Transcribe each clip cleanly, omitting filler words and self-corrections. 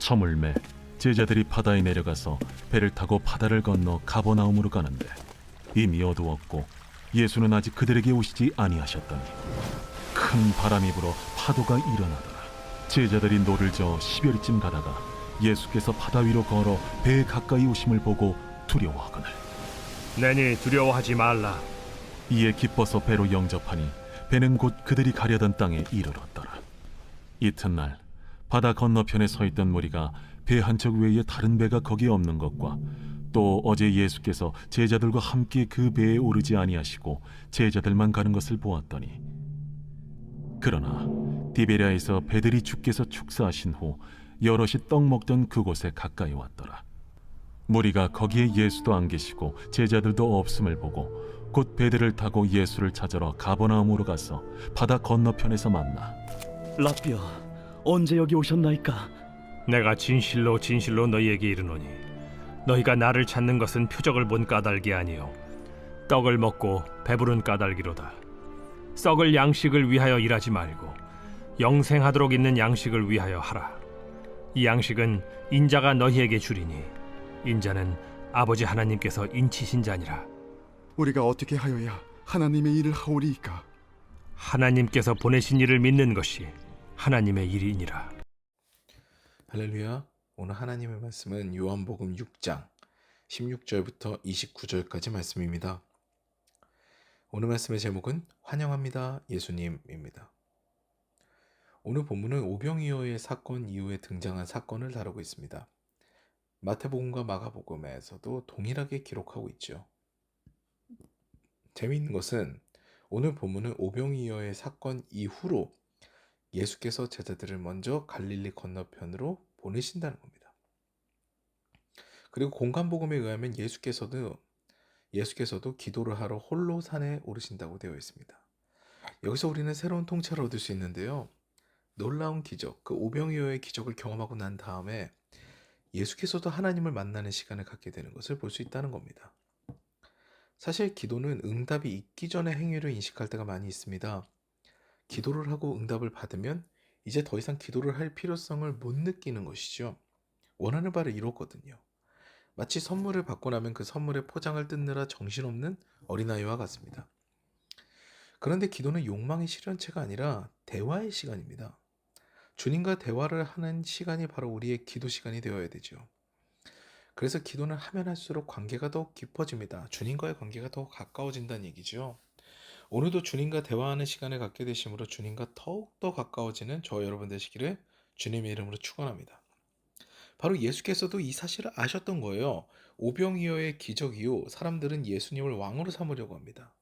저물매 제자들이 바다에 내려가서 배를 타고 바다를 건너 가버나움으로 가는데 이미 어두웠고 예수는 아직 그들에게 오시지 아니하셨더니 큰 바람이 불어 파도가 일어나더라. 제자들이 노를 저어 10여리쯤 가다가 예수께서 바다 위로 걸어 배에 가까이 오심을 보고 두려워하거늘 내니 두려워하지 말라. 이에 기뻐서 배로 영접하니 배는 곧 그들이 가려던 땅에 이르렀더라. 이튿날 바다 건너편에 서 있던 무리가 배 한 척 외에 다른 배가 거기에 없는 것과 또 어제 예수께서 제자들과 함께 그 배에 오르지 아니하시고 제자들만 가는 것을 보았더니 그러나 디베랴에서 배들이 주께서 축사하신 후 여럿이 떡 먹던 그곳에 가까이 왔더라. 무리가 거기에 예수도 안 계시고 제자들도 없음을 보고 곧 배들을 타고 예수를 찾으러 가버나움으로 가서 바다 건너편에서 만나 라삐아, 언제 여기 오셨나이까? 내가 진실로 진실로 너희에게 이르노니 너희가 나를 찾는 것은 표적을 본 까닭이 아니요 떡을 먹고 배부른 까닭이로다. 썩을 양식을 위하여 일하지 말고 영생하도록 있는 양식을 위하여 하라. 이 양식은 인자가 너희에게 주리니 인자는 아버지 하나님께서 인치신 자니라. 우리가 어떻게 하여야 하나님의 일을 하오리이까? 하나님께서 보내신 이를 믿는 것이 하나님의 일이니라. 할렐루야. 오늘 하나님의 말씀은 요한복음 6장 16절부터 29절까지 말씀입니다. 오늘 말씀의 제목은 환영합니다 예수님입니다. 오늘 본문은 오병이어의 사건 이후에 등장한 사건을 다루고 있습니다. 마태복음과 마가복음에서도 동일하게 기록하고 있죠. 재미있는 것은 오늘 본문은 오병이어의 사건 이후로 예수께서 제자들을 먼저 갈릴리 건너편으로 보내신다는 겁니다. 그리고 공간복음에 의하면 예수께서도 기도를 하러 홀로 산에 오르신다고 되어 있습니다. 여기서 우리는 새로운 통찰을 얻을 수 있는데요. 놀라운 기적, 그 오병이어의 기적을 경험하고 난 다음에 예수께서도 하나님을 만나는 시간을 갖게 되는 것을 볼 수 있다는 겁니다. 사실 기도는 응답이 있기 전에 행위를 인식할 때가 많이 있습니다. 기도를 하고 응답을 받으면 이제 더 이상 기도를 할 필요성을 못 느끼는 것이죠. 원하는 바를 이뤘거든요. 마치 선물을 받고 나면 그 선물의 포장을 뜯느라 정신없는 어린아이와 같습니다. 그런데 기도는 욕망의 실현체가 아니라 대화의 시간입니다. 주님과 대화를 하는 시간이 바로 우리의 기도 시간이 되어야 되죠. 그래서 기도는 하면 할수록 관계가 더욱 깊어집니다. 주님과의 관계가 더욱 가까워진다는 얘기죠. 오늘도 주님과 대화하는 시간을 갖게 되심으로 주님과 더욱더 가까워지는 저와 여러분 되시기를 주님의 이름으로 축원합니다. 바로 예수께서도 이 사실을 아셨던 거예요. 오병이어의 기적 이후 사람들은 예수님을 왕으로 삼으려고 합니다.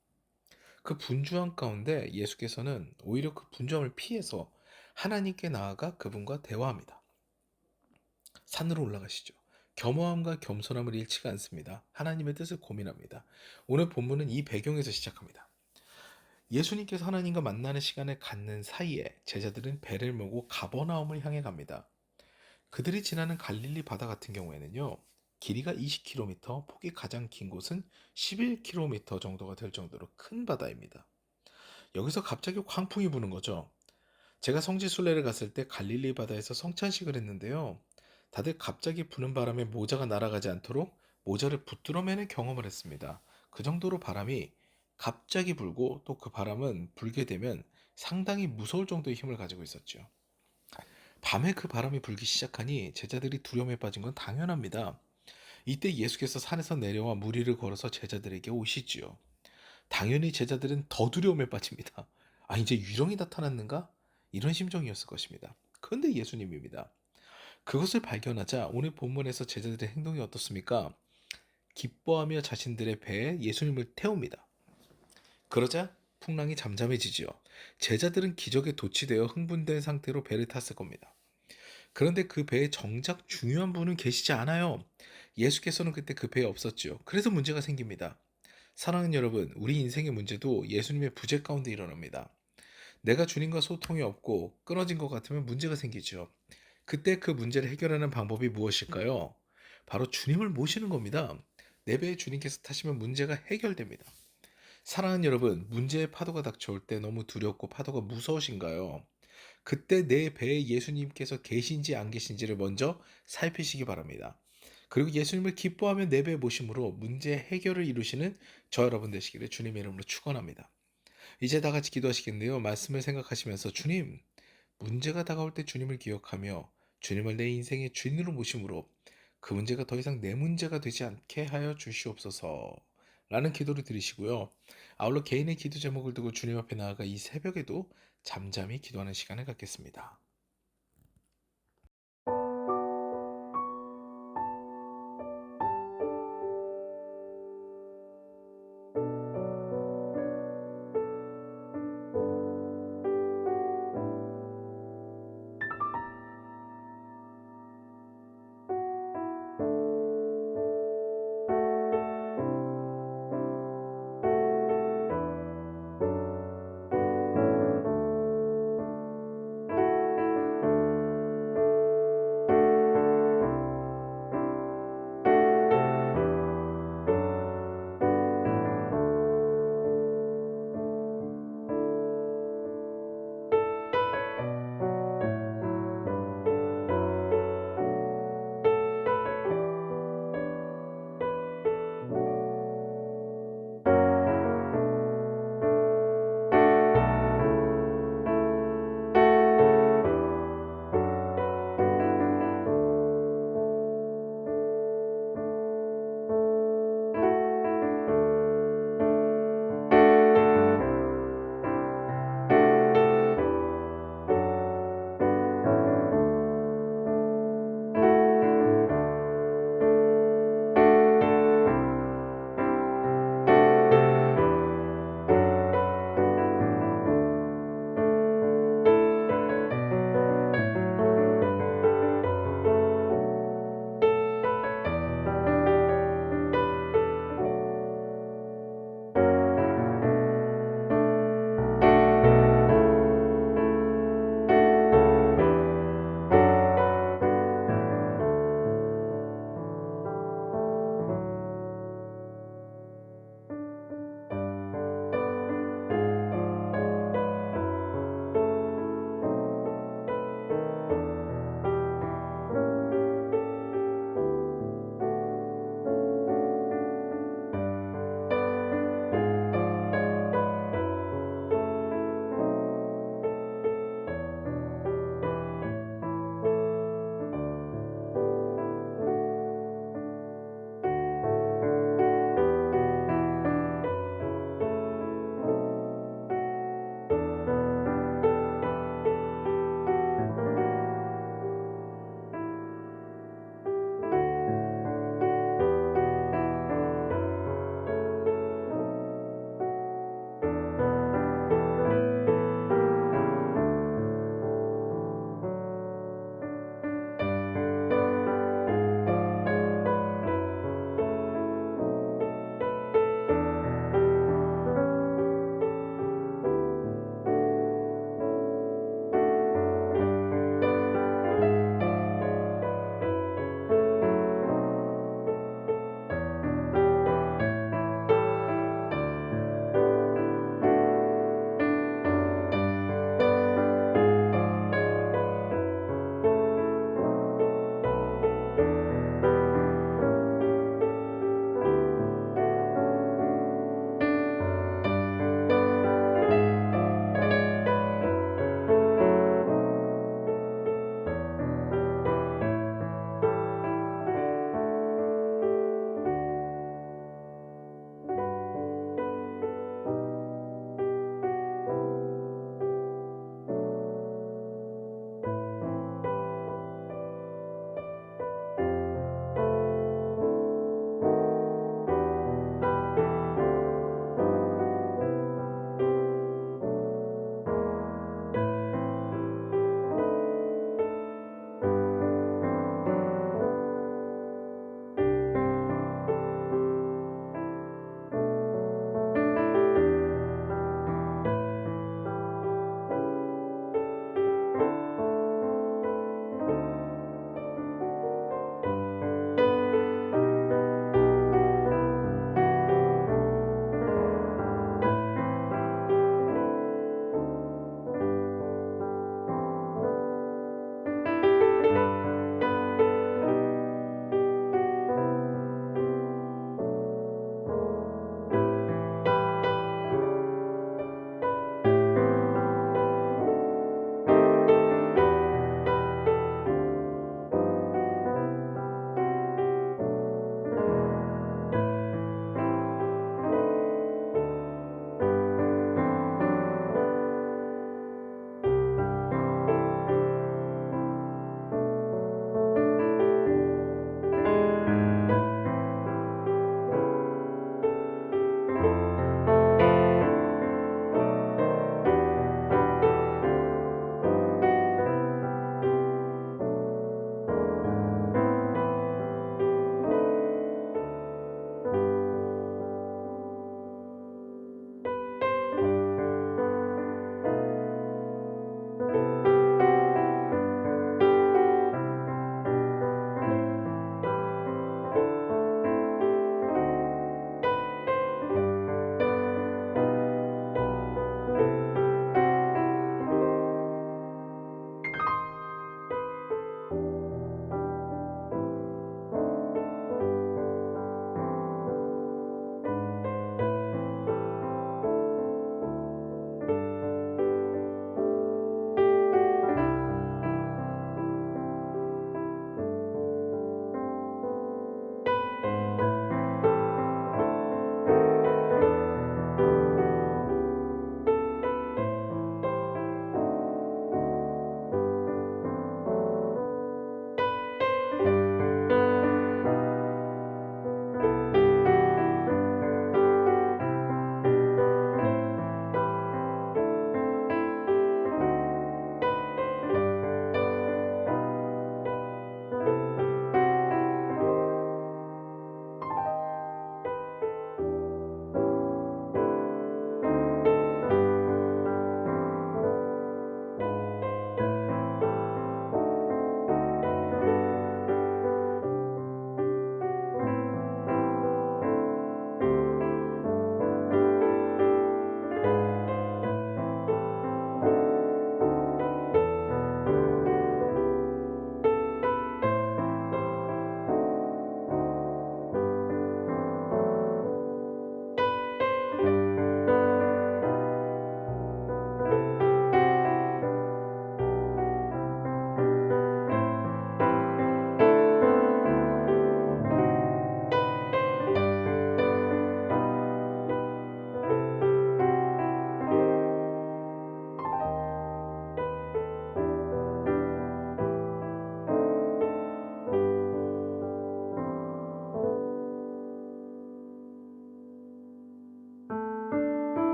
그 분주함 가운데 예수께서는 오히려 그 분주함을 피해서 하나님께 나아가 그분과 대화합니다. 산으로 올라가시죠. 겸허함과 겸손함을 잃지가 않습니다. 하나님의 뜻을 고민합니다. 오늘 본문은 이 배경에서 시작합니다. 예수님께서 하나님과 만나는 시간을 갖는 사이에 제자들은 배를 몰고 가버나움을 향해 갑니다. 그들이 지나는 갈릴리 바다 같은 경우에는요, 길이가 20km, 폭이 가장 긴 곳은 11km 정도가 될 정도로 큰 바다입니다. 여기서 갑자기 광풍이 부는 거죠. 제가 성지 순례를 갔을 때 갈릴리 바다에서 성찬식을 했는데요, 다들 갑자기 부는 바람에 모자가 날아가지 않도록 모자를 붙들어 매는 경험을 했습니다. 그 정도로 바람이 갑자기 불고 또 그 바람은 불게 되면 상당히 무서울 정도의 힘을 가지고 있었죠. 밤에 그 바람이 불기 시작하니 제자들이 두려움에 빠진 건 당연합니다. 이때 예수께서 산에서 내려와 무리를 걸어서 제자들에게 오시지요. 당연히 제자들은 더 두려움에 빠집니다. 아, 이제 유령이 나타났는가? 이런 심정이었을 것입니다. 그런데 예수님입니다. 그것을 발견하자 오늘 본문에서 제자들의 행동이 어떻습니까? 기뻐하며 자신들의 배에 예수님을 태웁니다. 그러자 풍랑이 잠잠해지지요. 제자들은 기적에 도취되어 흥분된 상태로 배를 탔을 겁니다. 그런데 그 배에 정작 중요한 분은 계시지 않아요. 예수께서는 그때 그 배에 없었죠. 그래서 문제가 생깁니다. 사랑하는 여러분, 우리 인생의 문제도 예수님의 부재 가운데 일어납니다. 내가 주님과 소통이 없고 끊어진 것 같으면 문제가 생기죠. 그때 그 문제를 해결하는 방법이 무엇일까요? 바로 주님을 모시는 겁니다. 내 배에 주님께서 타시면 문제가 해결됩니다. 사랑하는 여러분, 문제의 파도가 닥쳐올 때 너무 두렵고 파도가 무서우신가요? 그때 내 배에 예수님께서 계신지 안 계신지를 먼저 살피시기 바랍니다. 그리고 예수님을 기뻐하며 내 배에 모심으로 문제 해결을 이루시는 저 여러분 되시기를 주님의 이름으로 축원합니다. 이제 다 같이 기도하시겠네요. 말씀을 생각하시면서 주님, 문제가 다가올 때 주님을 기억하며 주님을 내 인생의 주인으로 모심으로 그 문제가 더 이상 내 문제가 되지 않게 하여 주시옵소서 라는 기도를 드리시고요. 아울러 개인의 기도 제목을 두고 주님 앞에 나아가 이 새벽에도 잠잠히 기도하는 시간을 갖겠습니다.